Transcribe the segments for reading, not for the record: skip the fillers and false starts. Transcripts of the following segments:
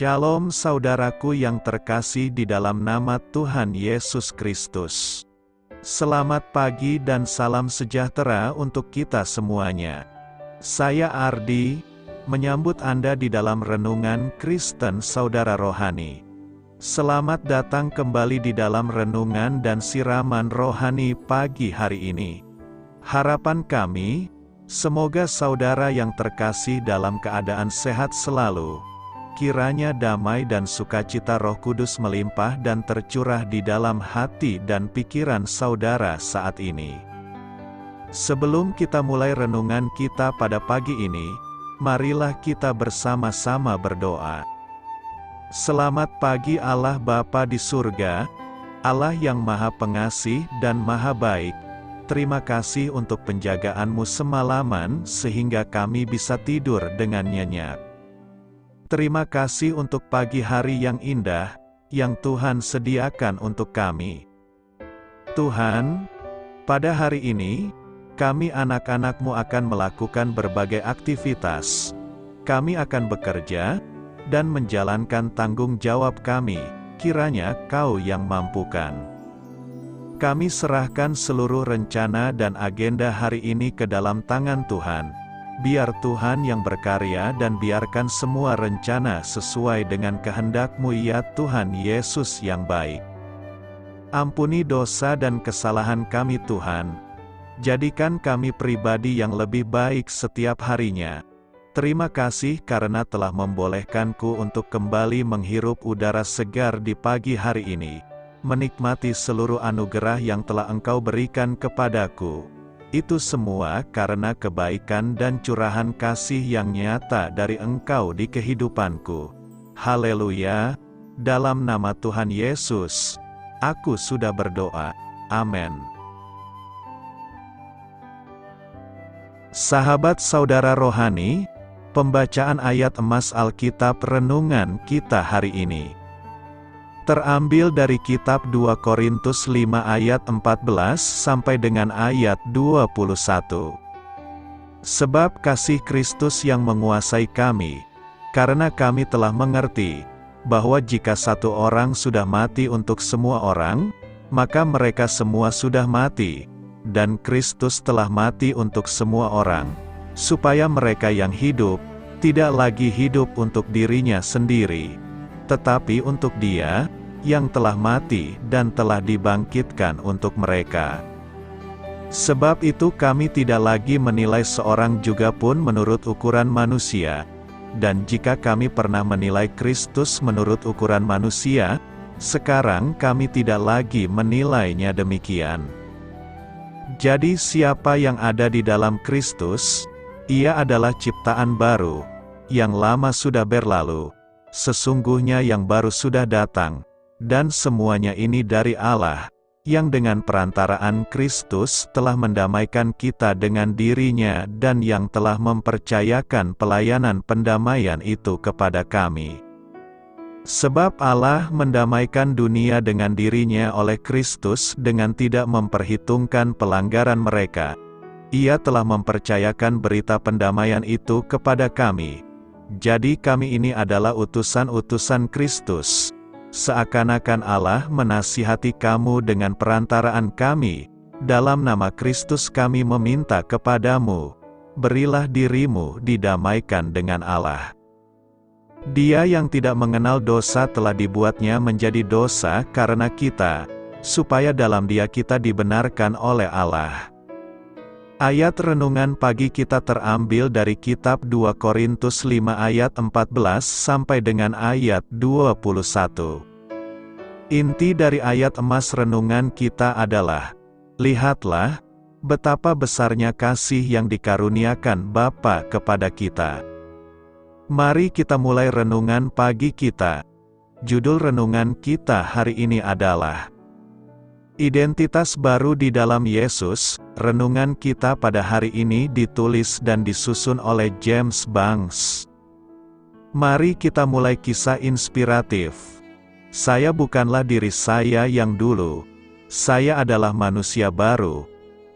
Shalom saudaraku yang terkasih di dalam nama Tuhan Yesus Kristus. Selamat pagi dan salam sejahtera untuk kita semuanya. Saya Ardi, menyambut Anda di dalam Renungan Kristen Saudara Rohani. Selamat datang kembali di dalam renungan dan siraman rohani pagi hari ini. Harapan kami, semoga saudara yang terkasih dalam keadaan sehat selalu. Kiranya damai dan sukacita Roh Kudus melimpah dan tercurah di dalam hati dan pikiran saudara saat ini. Sebelum kita mulai renungan kita pada pagi ini, marilah kita bersama-sama berdoa. Selamat pagi Allah Bapa di surga, Allah yang Maha Pengasih dan Maha Baik. Terima kasih untuk penjagaan-Mu semalaman sehingga kami bisa tidur dengan nyenyak. Terima kasih untuk pagi hari yang indah, yang Tuhan sediakan untuk kami. Tuhan, pada hari ini, kami anak-anak-Mu akan melakukan berbagai aktivitas. Kami akan bekerja, dan menjalankan tanggung jawab kami, kiranya Kau yang mampukan. Kami serahkan seluruh rencana dan agenda hari ini ke dalam tangan Tuhan. Biar Tuhan yang berkarya dan biarkan semua rencana sesuai dengan kehendak-Mu ya Tuhan Yesus yang baik. Ampuni dosa dan kesalahan kami Tuhan. Jadikan kami pribadi yang lebih baik setiap harinya. Terima kasih karena telah membolehkanku untuk kembali menghirup udara segar di pagi hari ini. Menikmati seluruh anugerah yang telah Engkau berikan kepadaku. Itu semua karena kebaikan dan curahan kasih yang nyata dari Engkau di kehidupanku. Haleluya! Dalam nama Tuhan Yesus, aku sudah berdoa. Amin. Sahabat saudara rohani, pembacaan ayat emas Alkitab renungan kita hari ini terambil dari kitab 2 Korintus 5 ayat 14 sampai dengan ayat 21. Sebab kasih Kristus yang menguasai kami, karena kami telah mengerti, bahwa jika satu orang sudah mati untuk semua orang, maka mereka semua sudah mati, dan Kristus telah mati untuk semua orang, supaya mereka yang hidup, tidak lagi hidup untuk dirinya sendiri, tetapi untuk Dia, yang telah mati dan telah dibangkitkan untuk mereka. Sebab itu kami tidak lagi menilai seorang juga pun menurut ukuran manusia, dan jika kami pernah menilai Kristus menurut ukuran manusia, sekarang kami tidak lagi menilainya demikian. Jadi siapa yang ada di dalam Kristus, ia adalah ciptaan baru, yang lama sudah berlalu, sesungguhnya yang baru sudah datang, dan semuanya ini dari Allah, yang dengan perantaraan Kristus telah mendamaikan kita dengan dirinya dan yang telah mempercayakan pelayanan pendamaian itu kepada kami. Sebab Allah mendamaikan dunia dengan dirinya oleh Kristus dengan tidak memperhitungkan pelanggaran mereka. Ia telah mempercayakan berita pendamaian itu kepada kami. Jadi kami ini adalah utusan-utusan Kristus. Seakan-akan Allah menasihati kamu dengan perantaraan kami. Dalam nama Kristus kami meminta kepadamu, berilah dirimu didamaikan dengan Allah. Dia yang tidak mengenal dosa telah dibuatnya menjadi dosa karena kita, supaya dalam Dia kita dibenarkan oleh Allah. Ayat renungan pagi kita terambil dari kitab 2 Korintus 5 ayat 14 sampai dengan ayat 21. Inti dari ayat emas renungan kita adalah, lihatlah, betapa besarnya kasih yang dikaruniakan Bapa kepada kita. Mari kita mulai renungan pagi kita. Judul renungan kita hari ini adalah Identitas baru di dalam Yesus. Renungan kita pada hari ini ditulis dan disusun oleh James Banks. Mari kita mulai kisah inspiratif. Saya bukanlah diri saya yang dulu. Saya adalah manusia baru.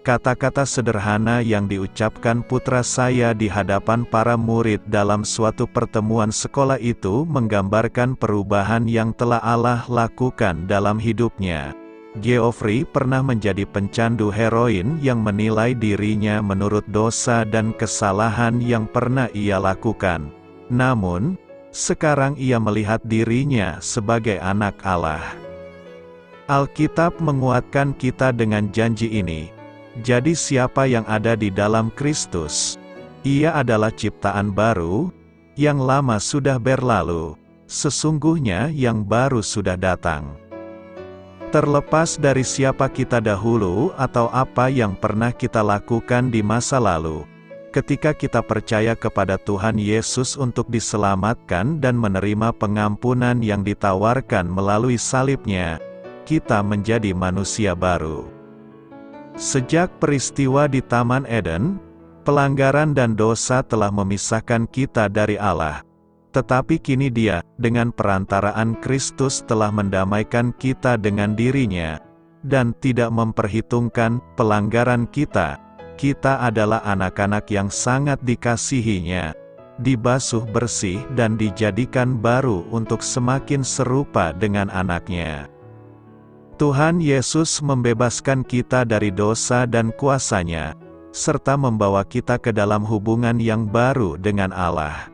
Kata-kata sederhana yang diucapkan putra saya di hadapan para murid dalam suatu pertemuan sekolah itu menggambarkan perubahan yang telah Allah lakukan dalam hidupnya. Geoffrey pernah menjadi pencandu heroin yang menilai dirinya menurut dosa dan kesalahan yang pernah ia lakukan. Namun, sekarang ia melihat dirinya sebagai anak Allah. Alkitab menguatkan kita dengan janji ini. Jadi siapa yang ada di dalam Kristus, ia adalah ciptaan baru, yang lama sudah berlalu, sesungguhnya yang baru sudah datang. Terlepas dari siapa kita dahulu atau apa yang pernah kita lakukan di masa lalu, ketika kita percaya kepada Tuhan Yesus untuk diselamatkan dan menerima pengampunan yang ditawarkan melalui salibnya, kita menjadi manusia baru. Sejak peristiwa di Taman Eden, pelanggaran dan dosa telah memisahkan kita dari Allah. Tetapi kini Dia, dengan perantaraan Kristus telah mendamaikan kita dengan dirinya, dan tidak memperhitungkan pelanggaran kita. Kita adalah anak-anak yang sangat dikasihinya, dibasuh bersih dan dijadikan baru untuk semakin serupa dengan anaknya. Tuhan Yesus membebaskan kita dari dosa dan kuasanya, serta membawa kita ke dalam hubungan yang baru dengan Allah.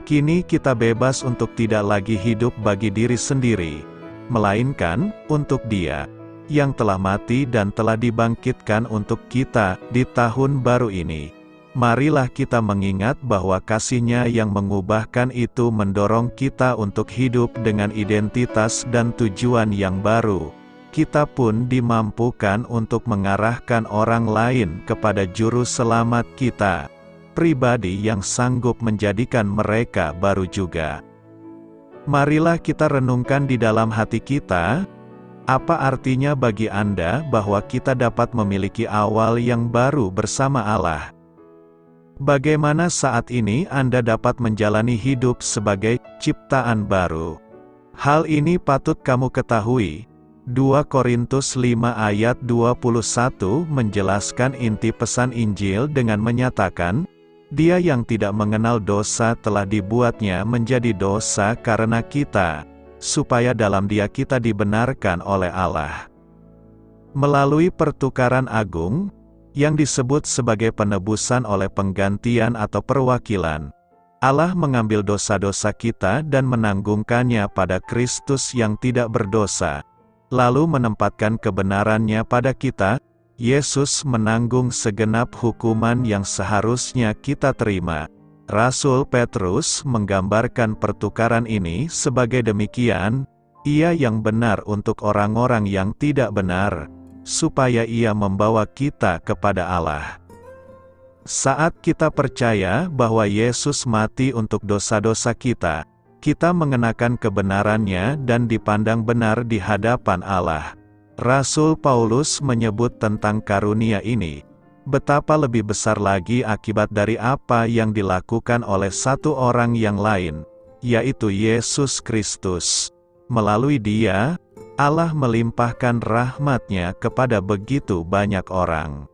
Kini kita bebas untuk tidak lagi hidup bagi diri sendiri, melainkan untuk Dia, yang telah mati dan telah dibangkitkan untuk kita di tahun baru ini. Marilah kita mengingat bahwa kasih-Nya yang mengubahkan itu mendorong kita untuk hidup dengan identitas dan tujuan yang baru. Kita pun dimampukan untuk mengarahkan orang lain kepada Juru Selamat kita, pribadi yang sanggup menjadikan mereka baru juga. Marilah kita renungkan di dalam hati kita, apa artinya bagi Anda bahwa kita dapat memiliki awal yang baru bersama Allah? Bagaimana saat ini Anda dapat menjalani hidup sebagai ciptaan baru? Hal ini patut kamu ketahui. 2 Korintus 5 ayat 21 menjelaskan inti pesan Injil dengan menyatakan, Dia yang tidak mengenal dosa telah dibuatnya menjadi dosa karena kita, supaya dalam Dia kita dibenarkan oleh Allah. Melalui pertukaran agung, yang disebut sebagai penebusan oleh penggantian atau perwakilan, Allah mengambil dosa-dosa kita dan menanggungkannya pada Kristus yang tidak berdosa, lalu menempatkan kebenarannya pada kita. Yesus menanggung segenap hukuman yang seharusnya kita terima. Rasul Petrus menggambarkan pertukaran ini sebagai demikian, Ia yang benar untuk orang-orang yang tidak benar, supaya Ia membawa kita kepada Allah. Saat kita percaya bahwa Yesus mati untuk dosa-dosa kita, kita mengenakan kebenarannya dan dipandang benar di hadapan Allah. Rasul Paulus menyebut tentang karunia ini, betapa lebih besar lagi akibat dari apa yang dilakukan oleh satu orang yang lain, yaitu Yesus Kristus. Melalui Dia, Allah melimpahkan rahmat-Nya kepada begitu banyak orang.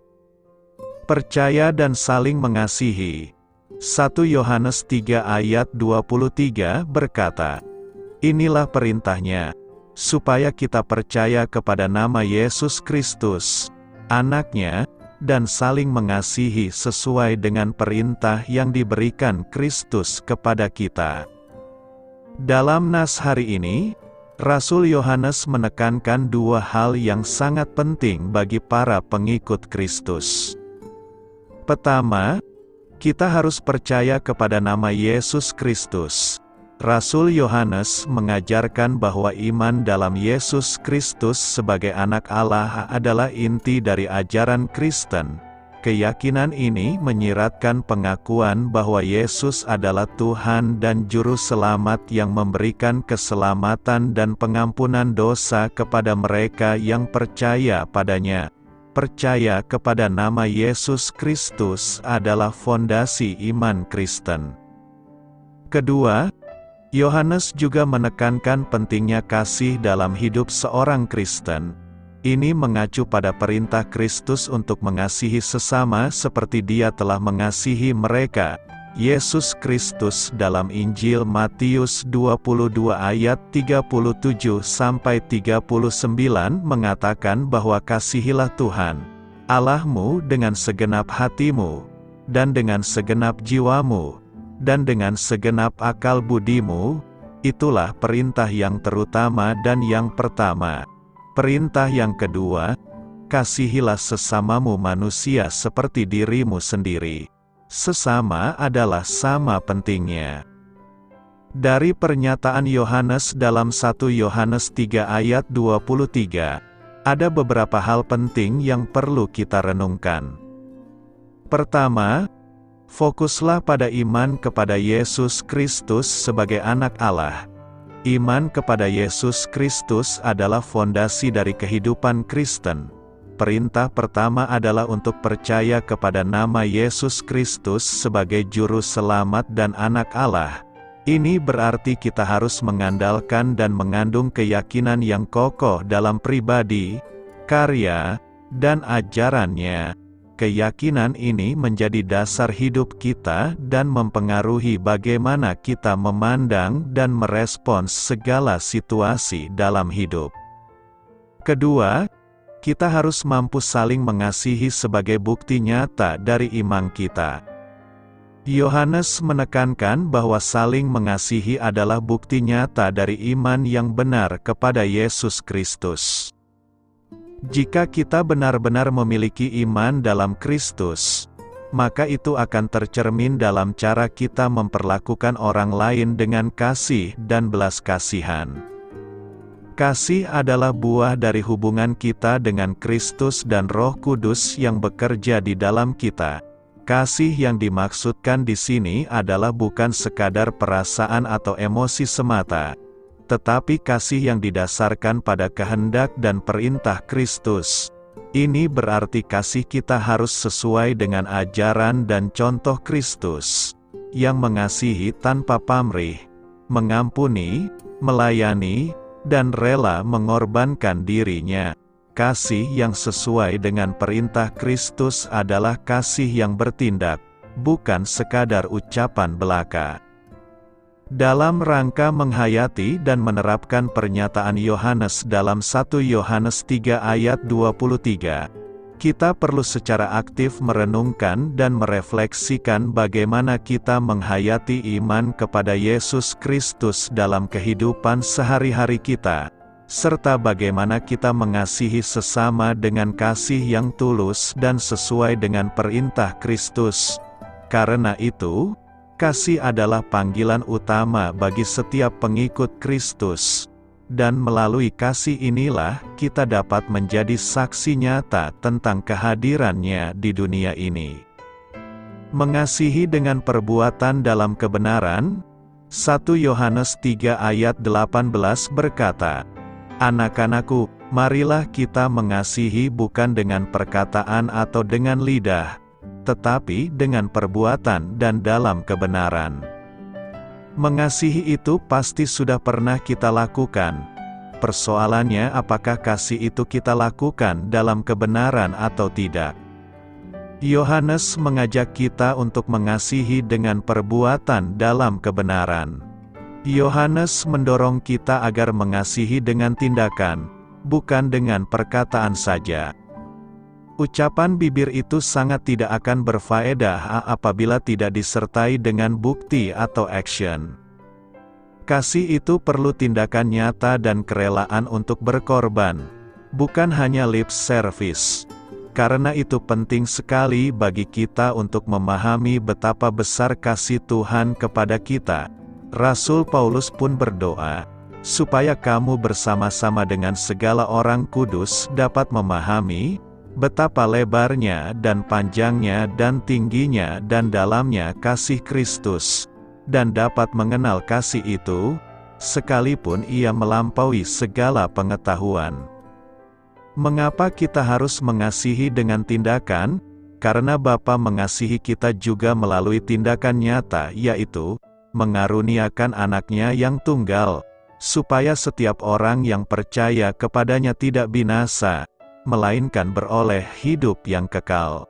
Percaya dan saling mengasihi. 1 Yohanes 3 ayat 23 berkata, Inilah perintahnya, supaya kita percaya kepada nama Yesus Kristus, Anak-Nya, dan saling mengasihi sesuai dengan perintah yang diberikan Kristus kepada kita. Dalam nas hari ini, Rasul Yohanes menekankan dua hal yang sangat penting bagi para pengikut Kristus. Pertama, kita harus percaya kepada nama Yesus Kristus. Rasul Yohanes mengajarkan bahwa iman dalam Yesus Kristus sebagai anak Allah adalah inti dari ajaran Kristen. Keyakinan ini menyiratkan pengakuan bahwa Yesus adalah Tuhan dan Juru Selamat yang memberikan keselamatan dan pengampunan dosa kepada mereka yang percaya padanya. Percaya kepada nama Yesus Kristus adalah fondasi iman Kristen. Kedua, Yohanes juga menekankan pentingnya kasih dalam hidup seorang Kristen. Ini mengacu pada perintah Kristus untuk mengasihi sesama seperti Dia telah mengasihi mereka. Yesus Kristus dalam Injil Matius 22 ayat 37-39 mengatakan bahwa kasihilah Tuhan Allahmu dengan segenap hatimu, dan dengan segenap jiwamu, dan dengan segenap akal budimu. Itulah perintah yang terutama dan yang pertama. Perintah yang kedua, kasihilah sesamamu manusia seperti dirimu sendiri. Sesama adalah sama pentingnya. Dari pernyataan Yohanes dalam 1 Yohanes 3 ayat 23, ada beberapa hal penting yang perlu kita renungkan. Pertama, fokuslah pada iman kepada Yesus Kristus sebagai anak Allah. Iman kepada Yesus Kristus adalah fondasi dari kehidupan Kristen. Perintah pertama adalah untuk percaya kepada nama Yesus Kristus sebagai Juru Selamat dan Anak Allah. Ini berarti kita harus mengandalkan dan mengandung keyakinan yang kokoh dalam pribadi, karya, dan ajarannya. Keyakinan ini menjadi dasar hidup kita dan mempengaruhi bagaimana kita memandang dan merespons segala situasi dalam hidup. Kedua, kita harus mampu saling mengasihi sebagai bukti nyata dari iman kita. Yohanes menekankan bahwa saling mengasihi adalah bukti nyata dari iman yang benar kepada Yesus Kristus. Jika kita benar-benar memiliki iman dalam Kristus, maka itu akan tercermin dalam cara kita memperlakukan orang lain dengan kasih dan belas kasihan. Kasih adalah buah dari hubungan kita dengan Kristus dan Roh Kudus yang bekerja di dalam kita. Kasih yang dimaksudkan di sini adalah bukan sekadar perasaan atau emosi semata, tetapi kasih yang didasarkan pada kehendak dan perintah Kristus. Ini berarti kasih kita harus sesuai dengan ajaran dan contoh Kristus, yang mengasihi tanpa pamrih, mengampuni, melayani, dan rela mengorbankan dirinya. Kasih yang sesuai dengan perintah Kristus adalah kasih yang bertindak, bukan sekadar ucapan belaka. Dalam rangka menghayati dan menerapkan pernyataan Yohanes dalam 1 Yohanes 3 ayat 23, kita perlu secara aktif merenungkan dan merefleksikan bagaimana kita menghayati iman kepada Yesus Kristus dalam kehidupan sehari-hari kita, serta bagaimana kita mengasihi sesama dengan kasih yang tulus dan sesuai dengan perintah Kristus. Karena itu, kasih adalah panggilan utama bagi setiap pengikut Kristus, dan melalui kasih inilah kita dapat menjadi saksi nyata tentang kehadirannya di dunia ini. Mengasihi dengan perbuatan dalam kebenaran. 1 Yohanes 3 ayat 18 berkata, "Anak-anakku, marilah kita mengasihi bukan dengan perkataan atau dengan lidah, tetapi dengan perbuatan dan dalam kebenaran." Mengasihi itu pasti sudah pernah kita lakukan. Persoalannya apakah kasih itu kita lakukan dalam kebenaran atau tidak. Yohanes mengajak kita untuk mengasihi dengan perbuatan dalam kebenaran. Yohanes mendorong kita agar mengasihi dengan tindakan, bukan dengan perkataan saja. Ucapan bibir itu sangat tidak akan berfaedah apabila tidak disertai dengan bukti atau action. Kasih itu perlu tindakan nyata dan kerelaan untuk berkorban, bukan hanya lip service. Karena itu penting sekali bagi kita untuk memahami betapa besar kasih Tuhan kepada kita. Rasul Paulus pun berdoa, supaya kamu bersama-sama dengan segala orang kudus dapat memahami betapa lebarnya dan panjangnya dan tingginya dan dalamnya kasih Kristus, dan dapat mengenal kasih itu, sekalipun ia melampaui segala pengetahuan. Mengapa kita harus mengasihi dengan tindakan? Karena Bapa mengasihi kita juga melalui tindakan nyata, yaitu mengaruniakan anaknya yang tunggal, supaya setiap orang yang percaya kepadanya tidak binasa, melainkan beroleh hidup yang kekal.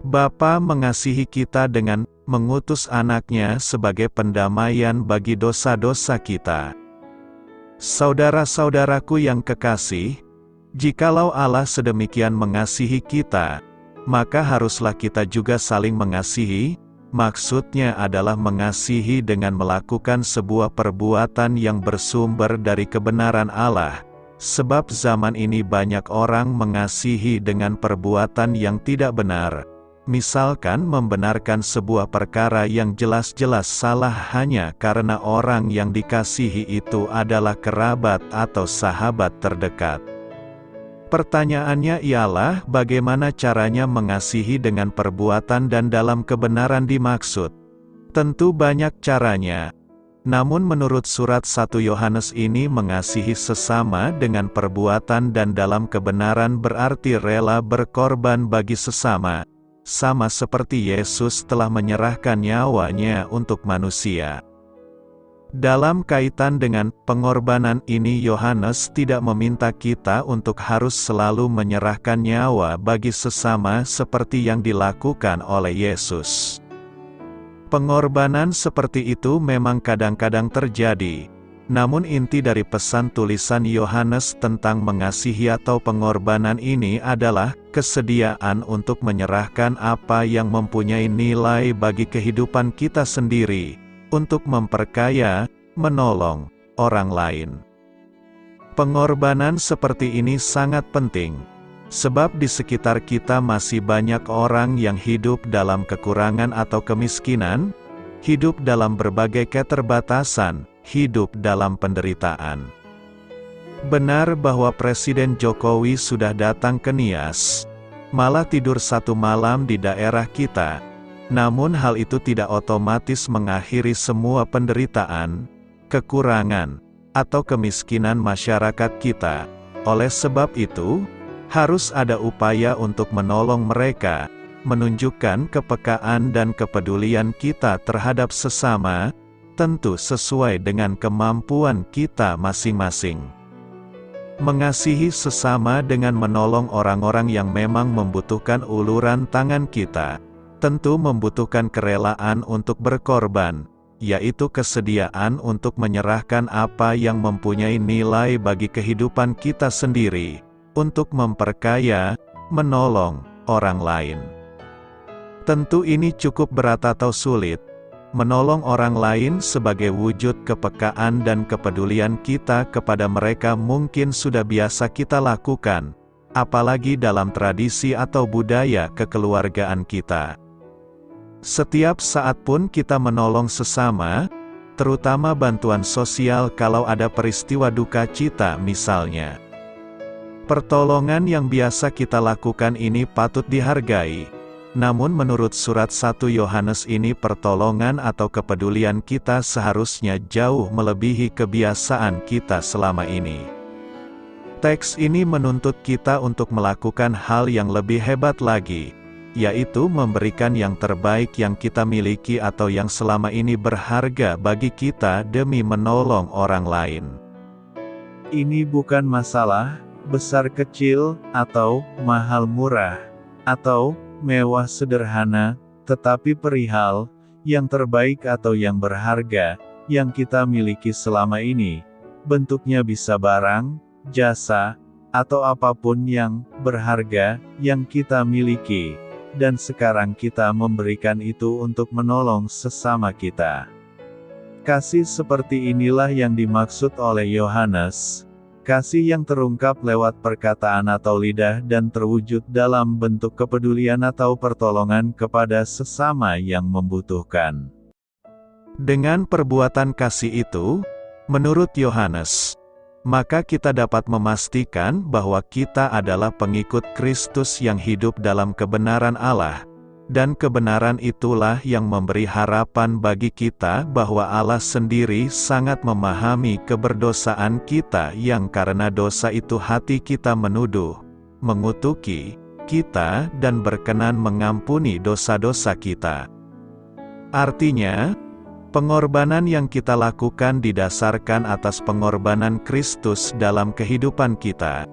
Bapa mengasihi kita dengan mengutus anaknya sebagai pendamaian bagi dosa-dosa kita. Saudara-saudaraku yang kekasih, jikalau Allah sedemikian mengasihi kita, maka haruslah kita juga saling mengasihi. Maksudnya adalah mengasihi dengan melakukan sebuah perbuatan yang bersumber dari kebenaran Allah, sebab zaman ini banyak orang mengasihi dengan perbuatan yang tidak benar. Misalkan membenarkan sebuah perkara yang jelas-jelas salah hanya karena orang yang dikasihi itu adalah kerabat atau sahabat terdekat. Pertanyaannya ialah bagaimana caranya mengasihi dengan perbuatan dan dalam kebenaran dimaksud. Tentu banyak caranya. Namun menurut surat 1 Yohanes ini mengasihi sesama dengan perbuatan dan dalam kebenaran berarti rela berkorban bagi sesama. Sama seperti Yesus telah menyerahkan nyawanya untuk manusia. Dalam kaitan dengan pengorbanan ini Yohanes tidak meminta kita untuk harus selalu menyerahkan nyawa bagi sesama seperti yang dilakukan oleh Yesus. Pengorbanan seperti itu memang kadang-kadang terjadi, namun inti dari pesan tulisan Yohanes tentang mengasihi atau pengorbanan ini adalah kesediaan untuk menyerahkan apa yang mempunyai nilai bagi kehidupan kita sendiri, untuk memperkaya, menolong orang lain. Pengorbanan seperti ini sangat penting, sebab di sekitar kita masih banyak orang yang hidup dalam kekurangan atau kemiskinan, hidup dalam berbagai keterbatasan, hidup dalam penderitaan. Benar bahwa Presiden Jokowi sudah datang ke Nias, malah tidur satu malam di daerah kita. Namun hal itu tidak otomatis mengakhiri semua penderitaan, kekurangan, atau kemiskinan masyarakat kita. Oleh sebab itu, harus ada upaya untuk menolong mereka, menunjukkan kepekaan dan kepedulian kita terhadap sesama, tentu sesuai dengan kemampuan kita masing-masing. Mengasihi sesama dengan menolong orang-orang yang memang membutuhkan uluran tangan kita, tentu membutuhkan kerelaan untuk berkorban, yaitu kesediaan untuk menyerahkan apa yang mempunyai nilai bagi kehidupan kita sendiri, untuk memperkaya, menolong orang lain. Tentu ini cukup berat atau sulit. Menolong orang lain sebagai wujud kepekaan dan kepedulian kita kepada mereka mungkin sudah biasa kita lakukan, apalagi dalam tradisi atau budaya kekeluargaan kita. Setiap saat pun kita menolong sesama, terutama bantuan sosial kalau ada peristiwa duka cita misalnya. Pertolongan yang biasa kita lakukan ini patut dihargai. Namun menurut surat 1 Yohanes ini pertolongan atau kepedulian kita seharusnya jauh melebihi kebiasaan kita selama ini. Teks ini menuntut kita untuk melakukan hal yang lebih hebat lagi, yaitu memberikan yang terbaik yang kita miliki atau yang selama ini berharga bagi kita demi menolong orang lain. Ini bukan masalah besar kecil, atau mahal murah, atau mewah sederhana, tetapi perihal yang terbaik atau yang berharga yang kita miliki selama ini. Bentuknya bisa barang, jasa, atau apapun yang berharga yang kita miliki. Dan sekarang kita memberikan itu untuk menolong sesama kita. Kasih seperti inilah yang dimaksud oleh Yohanes. Kasih yang terungkap lewat perkataan atau lidah dan terwujud dalam bentuk kepedulian atau pertolongan kepada sesama yang membutuhkan. Dengan perbuatan kasih itu, menurut Yohanes, maka kita dapat memastikan bahwa kita adalah pengikut Kristus yang hidup dalam kebenaran Allah, dan kebenaran itulah yang memberi harapan bagi kita bahwa Allah sendiri sangat memahami keberdosaan kita yang karena dosa itu hati kita menuduh, mengutuki kita dan berkenan mengampuni dosa-dosa kita. Artinya, pengorbanan yang kita lakukan didasarkan atas pengorbanan Kristus dalam kehidupan kita.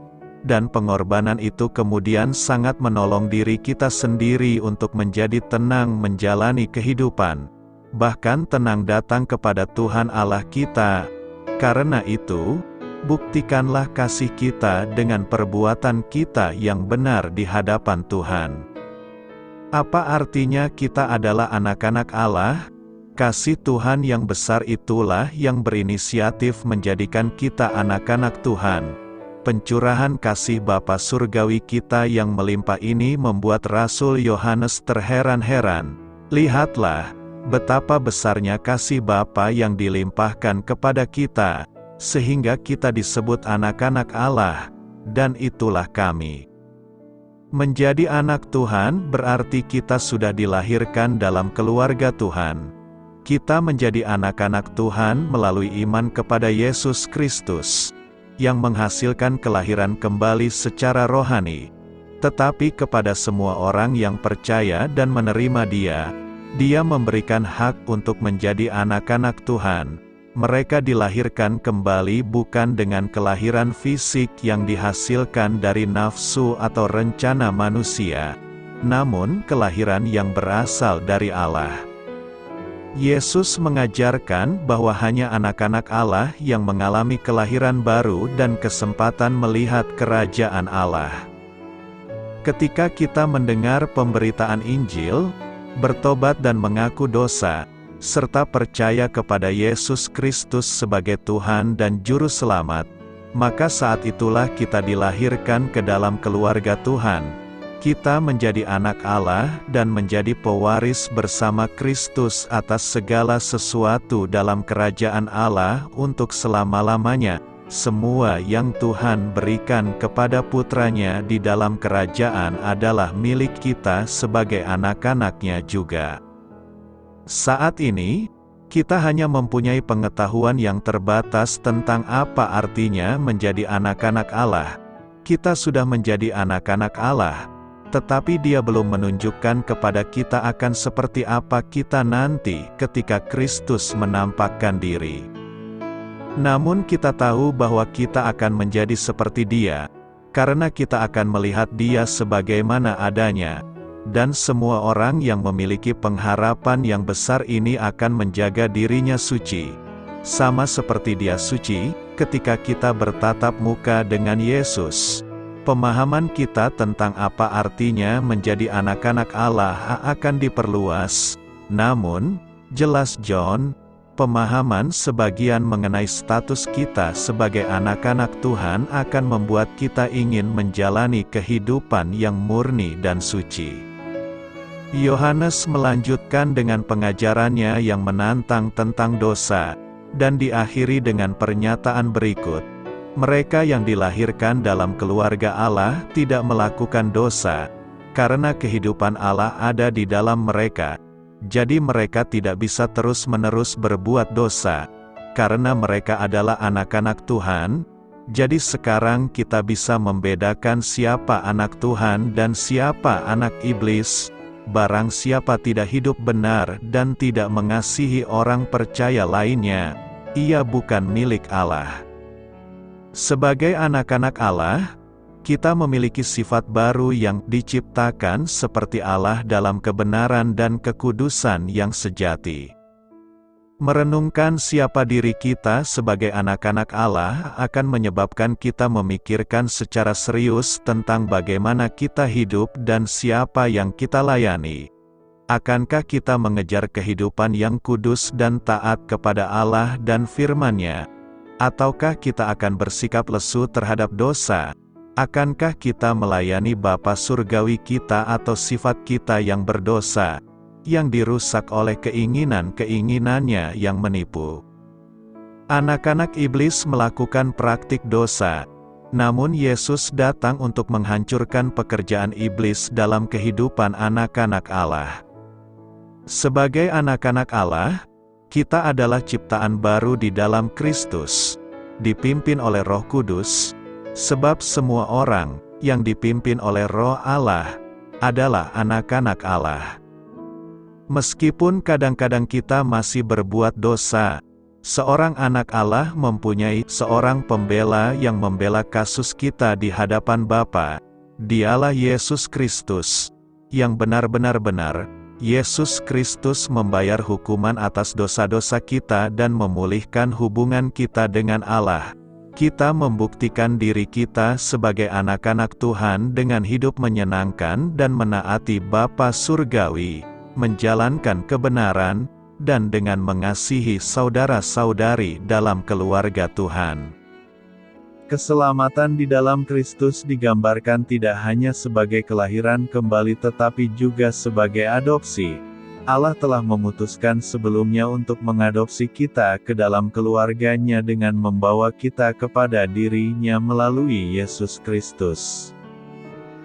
dan pengorbanan itu kemudian sangat menolong diri kita sendiri untuk menjadi tenang menjalani kehidupan. Bahkan tenang datang kepada Tuhan Allah kita. Karena itu, buktikanlah kasih kita dengan perbuatan kita yang benar di hadapan Tuhan. Apa artinya kita adalah anak-anak Allah? Kasih Tuhan yang besar itulah yang berinisiatif menjadikan kita anak-anak Tuhan. Pencurahan kasih Bapa Surgawi kita yang melimpah ini membuat Rasul Yohanes terheran-heran. Lihatlah, betapa besarnya kasih Bapa yang dilimpahkan kepada kita, sehingga kita disebut anak-anak Allah, dan itulah kami. Menjadi anak Tuhan berarti kita sudah dilahirkan dalam keluarga Tuhan. Kita menjadi anak-anak Tuhan melalui iman kepada Yesus Kristus, yang menghasilkan kelahiran kembali secara rohani. Tetapi kepada semua orang yang percaya dan menerima Dia memberikan hak untuk menjadi anak-anak Tuhan. Mereka dilahirkan kembali bukan dengan kelahiran fisik yang dihasilkan dari nafsu atau rencana manusia, namun kelahiran yang berasal dari Allah. Yesus mengajarkan bahwa hanya anak-anak Allah yang mengalami kelahiran baru dan kesempatan melihat kerajaan Allah. Ketika kita mendengar pemberitaan Injil, bertobat dan mengaku dosa, serta percaya kepada Yesus Kristus sebagai Tuhan dan Juru Selamat, maka saat itulah kita dilahirkan ke dalam keluarga Tuhan. Kita menjadi anak Allah dan menjadi pewaris bersama Kristus atas segala sesuatu dalam kerajaan Allah untuk selama-lamanya. Semua yang Tuhan berikan kepada putranya di dalam kerajaan adalah milik kita sebagai anak-anaknya juga. Saat ini, kita hanya mempunyai pengetahuan yang terbatas tentang apa artinya menjadi anak-anak Allah. Kita sudah menjadi anak-anak Allah, tetapi Dia belum menunjukkan kepada kita akan seperti apa kita nanti ketika Kristus menampakkan diri. Namun kita tahu bahwa kita akan menjadi seperti Dia, karena kita akan melihat Dia sebagaimana adanya. Dan semua orang yang memiliki pengharapan yang besar ini akan menjaga dirinya suci, sama seperti Dia suci. Ketika kita bertatap muka dengan Yesus, pemahaman kita tentang apa artinya menjadi anak-anak Allah akan diperluas. Namun, jelas John, pemahaman sebagian mengenai status kita sebagai anak-anak Tuhan akan membuat kita ingin menjalani kehidupan yang murni dan suci. Yohanes melanjutkan dengan pengajarannya yang menantang tentang dosa, dan diakhiri dengan pernyataan berikut. Mereka yang dilahirkan dalam keluarga Allah tidak melakukan dosa, karena kehidupan Allah ada di dalam mereka. Jadi mereka tidak bisa terus-menerus berbuat dosa, karena mereka adalah anak-anak Tuhan. Jadi sekarang kita bisa membedakan siapa anak Tuhan dan siapa anak iblis. Barang siapa tidak hidup benar dan tidak mengasihi orang percaya lainnya, ia bukan milik Allah. Sebagai anak-anak Allah, kita memiliki sifat baru yang diciptakan seperti Allah dalam kebenaran dan kekudusan yang sejati. Merenungkan siapa diri kita sebagai anak-anak Allah akan menyebabkan kita memikirkan secara serius tentang bagaimana kita hidup dan siapa yang kita layani. Akankah kita mengejar kehidupan yang kudus dan taat kepada Allah dan firman-Nya? Ataukah kita akan bersikap lesu terhadap dosa? Akankah kita melayani Bapa Surgawi kita atau sifat kita yang berdosa, yang dirusak oleh keinginan-keinginannya yang menipu? Anak-anak iblis melakukan praktik dosa, namun Yesus datang untuk menghancurkan pekerjaan iblis dalam kehidupan anak-anak Allah. Sebagai anak-anak Allah, kita adalah ciptaan baru di dalam Kristus, dipimpin oleh Roh Kudus, sebab semua orang yang dipimpin oleh Roh Allah adalah anak-anak Allah. Meskipun kadang-kadang kita masih berbuat dosa, Seorang anak Allah mempunyai seorang pembela yang membela kasus kita di hadapan Bapa. Dialah Yesus Kristus, yang benar-benar benar. Yesus Kristus membayar hukuman atas dosa-dosa kita dan memulihkan hubungan kita dengan Allah. Kita membuktikan diri kita sebagai anak-anak Tuhan dengan hidup menyenangkan dan menaati Bapa Surgawi, menjalankan kebenaran, dan dengan mengasihi saudara-saudari dalam keluarga Tuhan. Keselamatan di dalam Kristus digambarkan tidak hanya sebagai kelahiran kembali tetapi juga sebagai adopsi. Allah telah memutuskan sebelumnya untuk mengadopsi kita ke dalam keluarganya dengan membawa kita kepada diri-Nya melalui Yesus Kristus.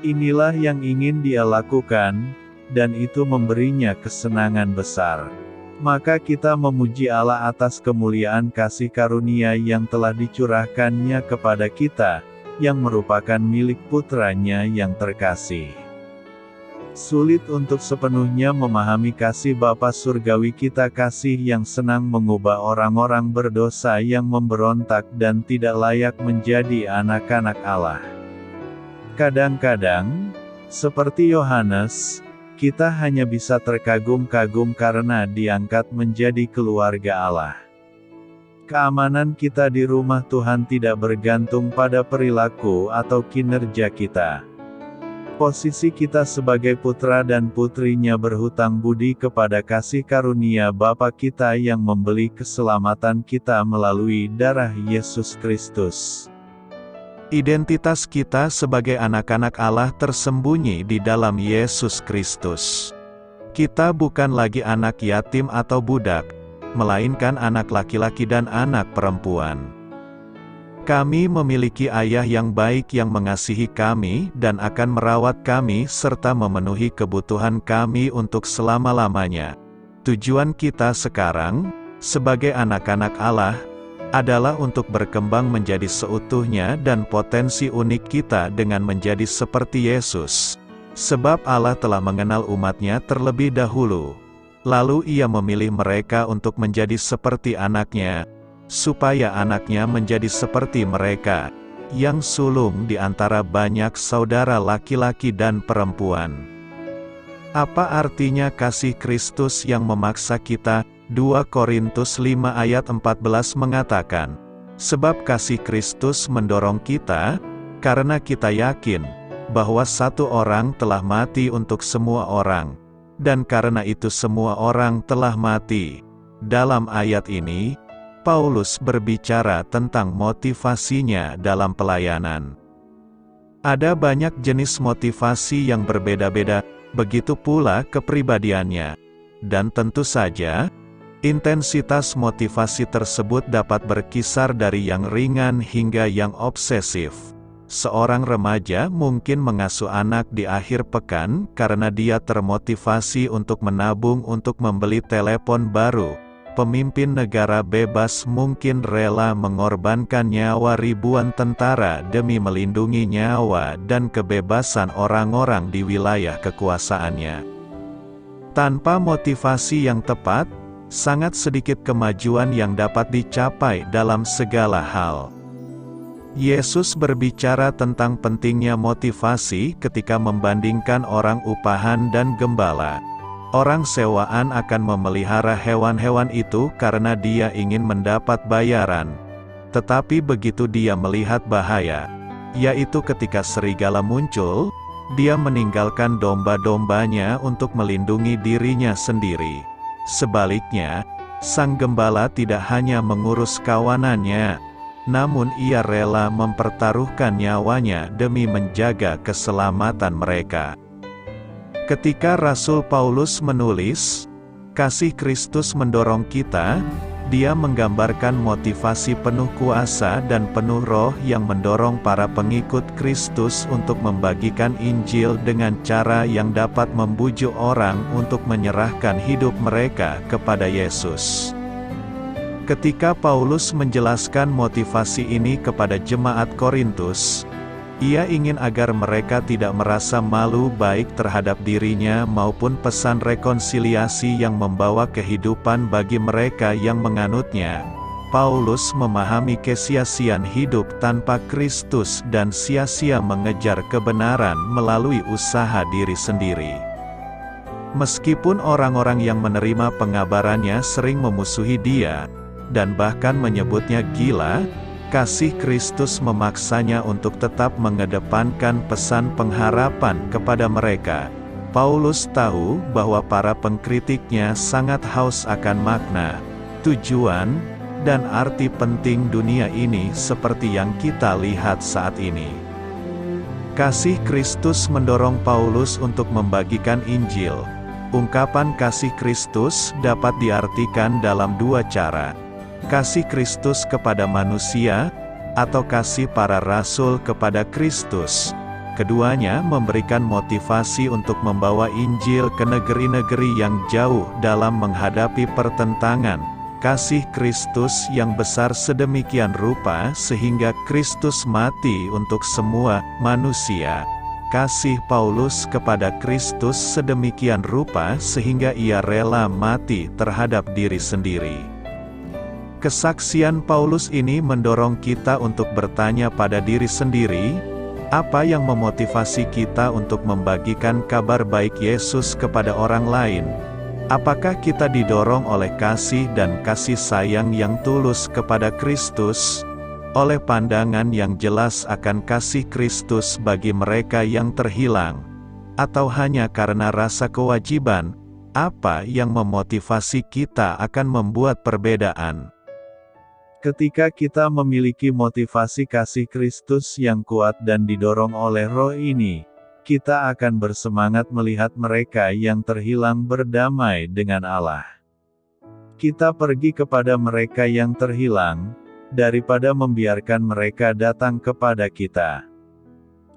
Inilah yang ingin Dia lakukan, dan itu memberinya kesenangan besar. Maka kita memuji Allah atas kemuliaan kasih karunia yang telah dicurahkan-Nya kepada kita, yang merupakan milik Putra-Nya yang terkasih. Sulit untuk sepenuhnya memahami kasih Bapa Surgawi kita, kasih yang senang mengubah orang-orang berdosa yang memberontak dan tidak layak menjadi anak-anak Allah. Kadang-kadang, seperti Yohanes, kita hanya bisa terkagum-kagum karena diangkat menjadi keluarga Allah. Keamanan kita di rumah Tuhan tidak bergantung pada perilaku atau kinerja kita. Posisi kita sebagai putra dan putrinya berhutang budi kepada kasih karunia Bapa kita yang membeli keselamatan kita melalui darah Yesus Kristus. Identitas kita sebagai anak-anak Allah tersembunyi di dalam Yesus Kristus. Kita bukan lagi anak yatim atau budak, melainkan anak laki-laki dan anak perempuan. Kami memiliki ayah yang baik yang mengasihi kami dan akan merawat kami serta memenuhi kebutuhan kami untuk selama-lamanya. Tujuan kita sekarang, sebagai anak-anak Allah, adalah untuk berkembang menjadi seutuhnya dan potensi unik kita dengan menjadi seperti Yesus. Sebab Allah telah mengenal umat-Nya terlebih dahulu. Lalu Ia memilih mereka untuk menjadi seperti anak-Nya, supaya anak-Nya menjadi seperti mereka, yang sulung di antara banyak saudara laki-laki dan perempuan. Apa artinya kasih Kristus yang memaksa kita? 2 Korintus 5 ayat 14 mengatakan, sebab kasih Kristus mendorong kita, karena kita yakin, bahwa satu orang telah mati untuk semua orang, dan karena itu semua orang telah mati. Dalam ayat ini, Paulus berbicara tentang motivasinya dalam pelayanan. Ada banyak jenis motivasi yang berbeda-beda, begitu pula kepribadiannya. Dan tentu saja, intensitas motivasi tersebut dapat berkisar dari yang ringan hingga yang obsesif. Seorang remaja mungkin mengasuh anak di akhir pekan karena dia termotivasi untuk menabung untuk membeli telepon baru. Pemimpin negara bebas mungkin rela mengorbankan nyawa ribuan tentara demi melindungi nyawa dan kebebasan orang-orang di wilayah kekuasaannya. Tanpa motivasi yang tepat, sangat sedikit kemajuan yang dapat dicapai dalam segala hal. Yesus berbicara tentang pentingnya motivasi ketika membandingkan orang upahan dan gembala. Orang sewaan akan memelihara hewan-hewan itu karena dia ingin mendapat bayaran. Tetapi begitu dia melihat bahaya, yaitu ketika serigala muncul, dia meninggalkan domba-dombanya untuk melindungi dirinya sendiri. Sebaliknya, sang gembala tidak hanya mengurus kawanannya, namun ia rela mempertaruhkan nyawanya demi menjaga keselamatan mereka. Ketika Rasul Paulus menulis, kasih Kristus mendorong kita, dia menggambarkan motivasi penuh kuasa dan penuh roh yang mendorong para pengikut Kristus untuk membagikan Injil dengan cara yang dapat membujuk orang untuk menyerahkan hidup mereka kepada Yesus. Ketika Paulus menjelaskan motivasi ini kepada jemaat Korintus, ia ingin agar mereka tidak merasa malu baik terhadap dirinya maupun pesan rekonsiliasi yang membawa kehidupan bagi mereka yang menganutnya, Paulus memahami kesia-siaan hidup tanpa Kristus dan sia-sia mengejar kebenaran melalui usaha diri sendiri. Meskipun orang-orang yang menerima pengabarannya sering memusuhi dia, dan bahkan menyebutnya gila, kasih Kristus memaksanya untuk tetap mengedepankan pesan pengharapan kepada mereka. Paulus tahu bahwa para pengkritiknya sangat haus akan makna, tujuan, dan arti penting dunia ini seperti yang kita lihat saat ini. Kasih Kristus mendorong Paulus untuk membagikan Injil. Ungkapan kasih Kristus dapat diartikan dalam dua cara. Kasih Kristus kepada manusia, atau kasih para rasul kepada Kristus. Keduanya memberikan motivasi untuk membawa Injil ke negeri-negeri yang jauh dalam menghadapi pertentangan. Kasih Kristus yang besar sedemikian rupa sehingga Kristus mati untuk semua manusia. Kasih Paulus kepada Kristus sedemikian rupa sehingga ia rela mati terhadap diri sendiri. Kesaksian Paulus ini mendorong kita untuk bertanya pada diri sendiri, apa yang memotivasi kita untuk membagikan kabar baik Yesus kepada orang lain? Apakah kita didorong oleh kasih dan kasih sayang yang tulus kepada Kristus? Oleh pandangan yang jelas akan kasih Kristus bagi mereka yang terhilang? Atau hanya karena rasa kewajiban? Apa yang memotivasi kita akan membuat perbedaan? Ketika kita memiliki motivasi kasih Kristus yang kuat dan didorong oleh Roh ini, kita akan bersemangat melihat mereka yang terhilang berdamai dengan Allah. Kita pergi kepada mereka yang terhilang, daripada membiarkan mereka datang kepada kita.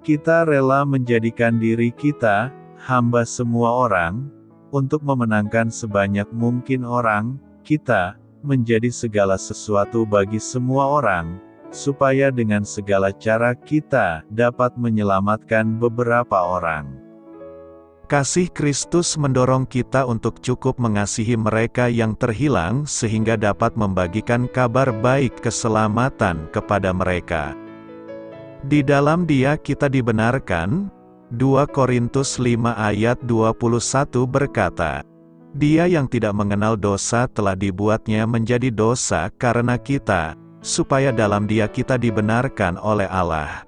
Kita rela menjadikan diri kita, hamba semua orang, untuk memenangkan sebanyak mungkin orang, kita, menjadi segala sesuatu bagi semua orang, supaya dengan segala cara kita dapat menyelamatkan beberapa orang. Kasih Kristus mendorong kita untuk cukup mengasihi mereka yang terhilang sehingga dapat membagikan kabar baik keselamatan kepada mereka. Di dalam Dia kita dibenarkan. 2 Korintus 5 ayat 21 berkata, Dia yang tidak mengenal dosa telah dibuatnya menjadi dosa karena kita, supaya dalam Dia kita dibenarkan oleh Allah.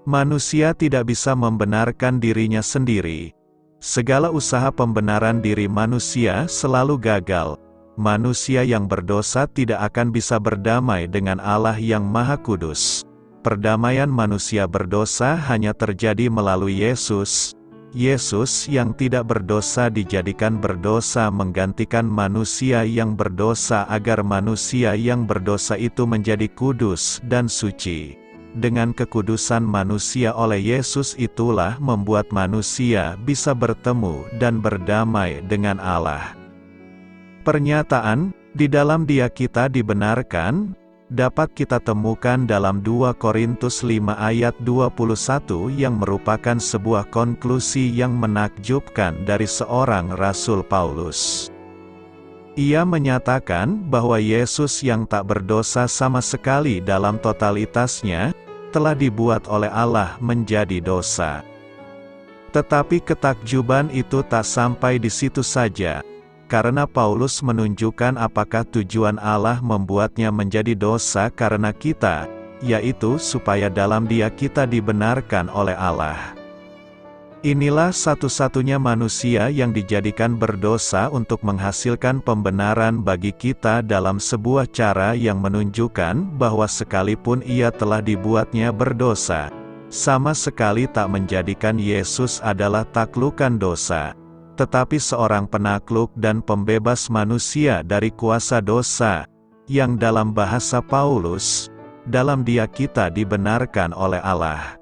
Manusia tidak bisa membenarkan dirinya sendiri. Segala usaha pembenaran diri manusia selalu gagal. Manusia yang berdosa tidak akan bisa berdamai dengan Allah yang Maha Kudus. Perdamaian manusia berdosa hanya terjadi melalui Yesus. Yesus yang tidak berdosa dijadikan berdosa menggantikan manusia yang berdosa agar manusia yang berdosa itu menjadi kudus dan suci. Dengan kekudusan manusia oleh Yesus itulah membuat manusia bisa bertemu dan berdamai dengan Allah. Pernyataan, di dalam Dia kita dibenarkan, dapat kita temukan dalam 2 Korintus 5 ayat 21 yang merupakan sebuah konklusi yang menakjubkan dari seorang Rasul Paulus. Ia menyatakan bahwa Yesus yang tak berdosa sama sekali dalam totalitasnya, telah dibuat oleh Allah menjadi dosa. Tetapi ketakjuban itu tak sampai di situ saja, karena Paulus menunjukkan apakah tujuan Allah membuatnya menjadi dosa karena kita, yaitu supaya dalam Dia kita dibenarkan oleh Allah. Inilah satu-satunya manusia yang dijadikan berdosa untuk menghasilkan pembenaran bagi kita dalam sebuah cara yang menunjukkan bahwa sekalipun ia telah dibuatnya berdosa, sama sekali tak menjadikan Yesus adalah taklukan dosa, tetapi seorang penakluk dan pembebas manusia dari kuasa dosa, yang dalam bahasa Paulus, dalam Dia kita dibenarkan oleh Allah.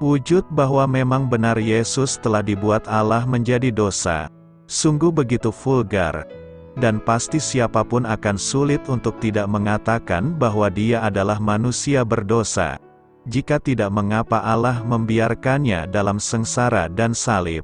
Wujud bahwa memang benar Yesus telah dibuat Allah menjadi dosa, sungguh begitu vulgar, dan pasti siapapun akan sulit untuk tidak mengatakan bahwa Dia adalah manusia berdosa, jika tidak mengapa Allah membiarkannya dalam sengsara dan salib.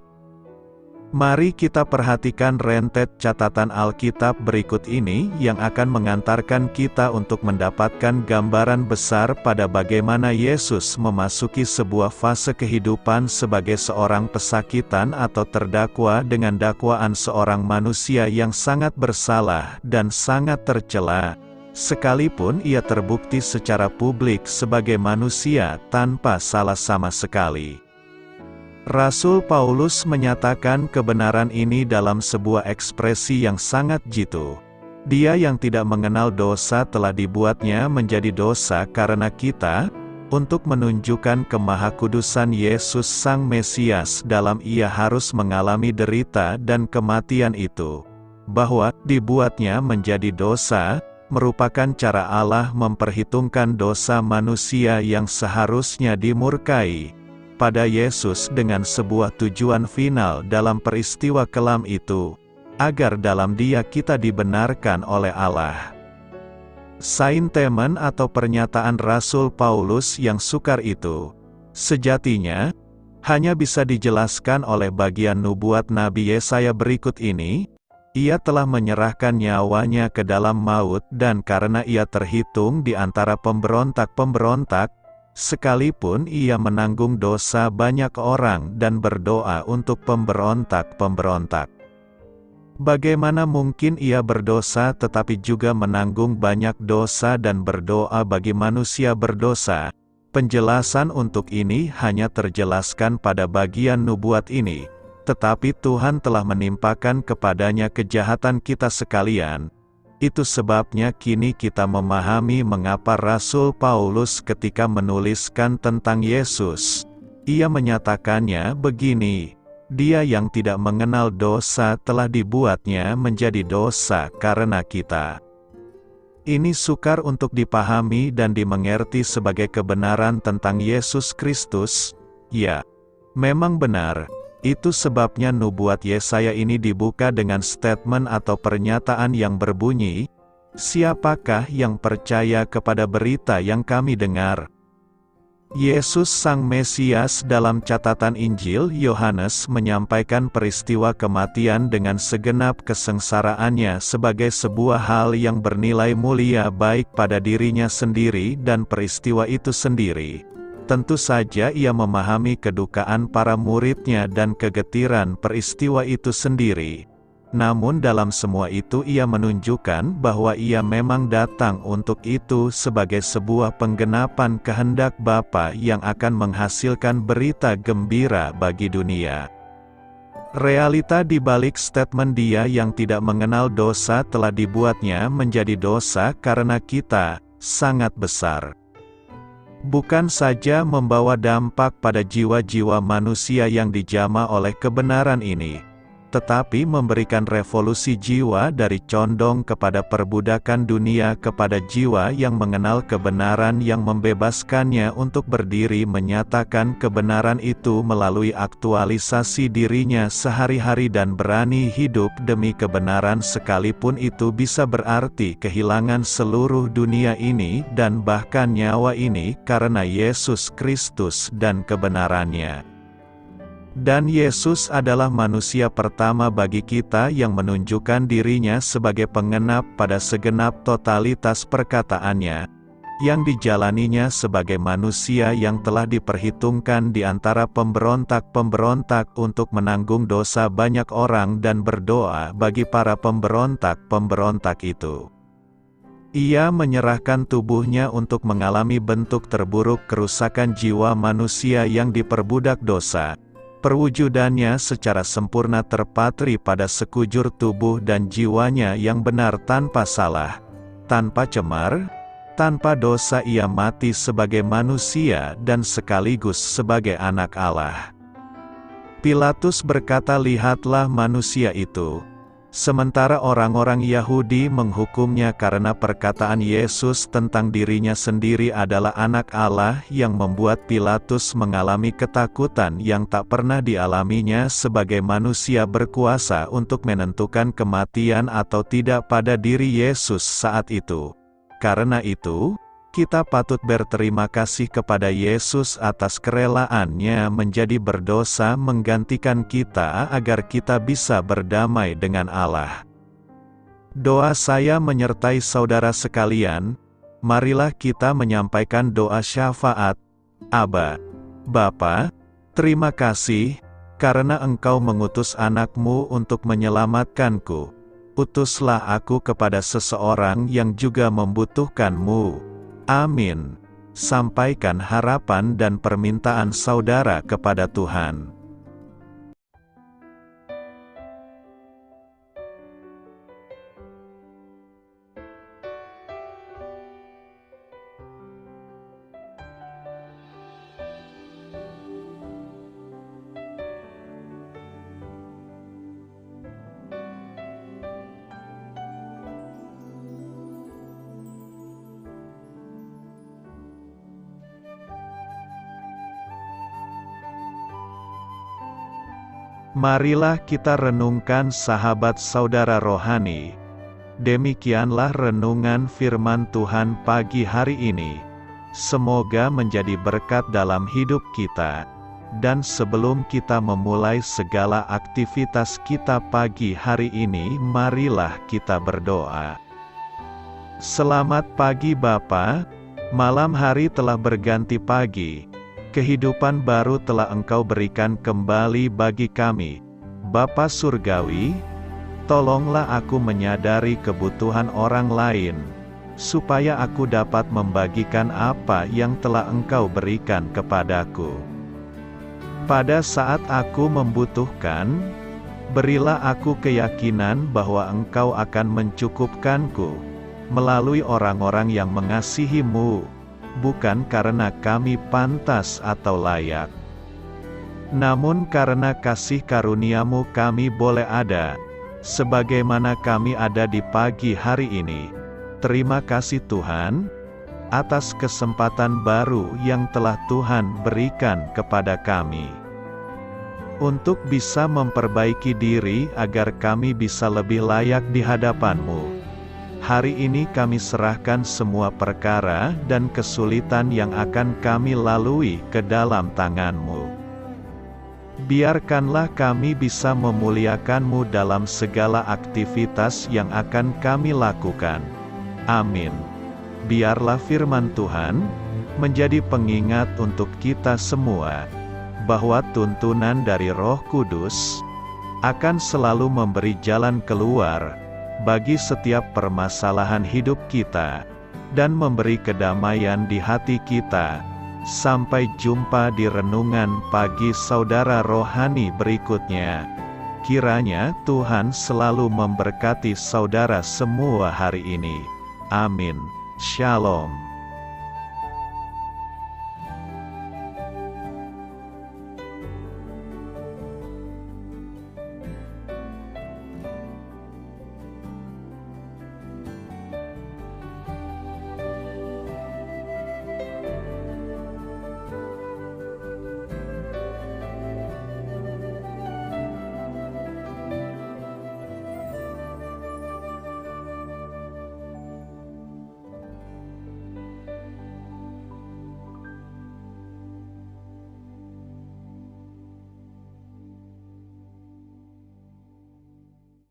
Mari kita perhatikan rentet catatan Alkitab berikut ini yang akan mengantarkan kita untuk mendapatkan gambaran besar pada bagaimana Yesus memasuki sebuah fase kehidupan sebagai seorang pesakitan atau terdakwa dengan dakwaan seorang manusia yang sangat bersalah dan sangat tercela, sekalipun ia terbukti secara publik sebagai manusia tanpa salah sama sekali. Rasul Paulus menyatakan kebenaran ini dalam sebuah ekspresi yang sangat jitu. Dia yang tidak mengenal dosa telah dibuatnya menjadi dosa karena kita, untuk menunjukkan kemahakudusan Yesus Sang Mesias dalam ia harus mengalami derita dan kematian itu. Bahwa dibuatnya menjadi dosa, merupakan cara Allah memperhitungkan dosa manusia yang seharusnya dimurkai pada Yesus dengan sebuah tujuan final dalam peristiwa kelam itu, agar dalam Dia kita dibenarkan oleh Allah. Saintemen atau pernyataan Rasul Paulus yang sukar itu, sejatinya, hanya bisa dijelaskan oleh bagian nubuat Nabi Yesaya berikut ini. Ia telah menyerahkan nyawanya ke dalam maut dan karena ia terhitung di antara pemberontak-pemberontak, sekalipun ia menanggung dosa banyak orang dan berdoa untuk pemberontak-pemberontak. Bagaimana mungkin ia berdosa tetapi juga menanggung banyak dosa dan berdoa bagi manusia berdosa? Penjelasan untuk ini hanya terjelaskan pada bagian nubuat ini, tetapi Tuhan telah menimpakan kepadanya kejahatan kita sekalian. Itu sebabnya kini kita memahami mengapa Rasul Paulus ketika menuliskan tentang Yesus, ia menyatakannya begini, Dia yang tidak mengenal dosa telah dibuatnya menjadi dosa karena kita. Ini sukar untuk dipahami dan dimengerti sebagai kebenaran tentang Yesus Kristus. Ya, memang benar. Itu sebabnya nubuat Yesaya ini dibuka dengan statement atau pernyataan yang berbunyi, "Siapakah yang percaya kepada berita yang kami dengar?" Yesus Sang Mesias dalam catatan Injil Yohanes menyampaikan peristiwa kematian dengan segenap kesengsaraannya sebagai sebuah hal yang bernilai mulia baik pada dirinya sendiri dan peristiwa itu sendiri. Tentu saja ia memahami kedukaan para muridnya dan kegetiran peristiwa itu sendiri. Namun dalam semua itu ia menunjukkan bahwa ia memang datang untuk itu sebagai sebuah penggenapan kehendak Bapa yang akan menghasilkan berita gembira bagi dunia. Realita di balik statement Dia yang tidak mengenal dosa telah dibuatnya menjadi dosa karena kita, sangat besar. Bukan saja membawa dampak pada jiwa-jiwa manusia yang dijamah oleh kebenaran ini, tetapi memberikan revolusi jiwa dari condong kepada perbudakan dunia kepada jiwa yang mengenal kebenaran yang membebaskannya untuk berdiri menyatakan kebenaran itu melalui aktualisasi dirinya sehari-hari dan berani hidup demi kebenaran sekalipun itu bisa berarti kehilangan seluruh dunia ini dan bahkan nyawa ini karena Yesus Kristus dan kebenarannya. Dan Yesus adalah manusia pertama bagi kita yang menunjukkan dirinya sebagai pengenap pada segenap totalitas perkataannya, yang dijalaninya sebagai manusia yang telah diperhitungkan di antara pemberontak-pemberontak untuk menanggung dosa banyak orang dan berdoa bagi para pemberontak-pemberontak itu. Ia menyerahkan tubuhnya untuk mengalami bentuk terburuk kerusakan jiwa manusia yang diperbudak dosa. Perwujudannya secara sempurna terpatri pada sekujur tubuh dan jiwanya yang benar tanpa salah, tanpa cemar, tanpa dosa ia mati sebagai manusia dan sekaligus sebagai anak Allah. Pilatus berkata, "Lihatlah manusia itu." Sementara orang-orang Yahudi menghukumnya karena perkataan Yesus tentang dirinya sendiri adalah anak Allah yang membuat Pilatus mengalami ketakutan yang tak pernah dialaminya sebagai manusia berkuasa untuk menentukan kematian atau tidak pada diri Yesus saat itu. Karena itu, Kita patut berterima kasih kepada Yesus atas kerelaannya menjadi berdosa menggantikan kita agar kita bisa berdamai dengan Allah. Doa saya menyertai saudara sekalian, marilah kita menyampaikan doa syafaat. Aba, Bapa, terima kasih, karena Engkau mengutus anak-Mu untuk menyelamatkanku. Utuslah aku kepada seseorang yang juga membutuhkan-Mu. Amin. Sampaikan harapan dan permintaan saudara kepada Tuhan. Marilah kita renungkan sahabat saudara rohani. Demikianlah renungan firman Tuhan pagi hari ini. Semoga menjadi berkat dalam hidup kita. Dan sebelum kita memulai segala aktivitas kita pagi hari ini, marilah kita berdoa. Selamat pagi Bapa, malam hari telah berganti pagi. Kehidupan baru telah Engkau berikan kembali bagi kami. Bapa Surgawi, tolonglah aku menyadari kebutuhan orang lain, supaya aku dapat membagikan apa yang telah Engkau berikan kepadaku. Pada saat aku membutuhkan, berilah aku keyakinan bahwa Engkau akan mencukupkanku, melalui orang-orang yang mengasihi-Mu, bukan karena kami pantas atau layak, namun karena kasih karunia-Mu kami boleh ada, sebagaimana kami ada di pagi hari ini. Terima kasih Tuhan, atas kesempatan baru yang telah Tuhan berikan kepada kami, untuk bisa memperbaiki diri agar kami bisa lebih layak di hadapan-Mu. Hari ini kami serahkan semua perkara dan kesulitan yang akan kami lalui ke dalam tangan-Mu. Biarkanlah kami bisa memuliakan-Mu dalam segala aktivitas yang akan kami lakukan. Amin. Biarlah firman Tuhan menjadi pengingat untuk kita semua, bahwa tuntunan dari Roh Kudus akan selalu memberi jalan keluar bagi setiap permasalahan hidup kita, dan memberi kedamaian di hati kita. Sampai jumpa di renungan pagi saudara rohani berikutnya. Kiranya Tuhan selalu memberkati saudara semua hari ini. Amin. Shalom.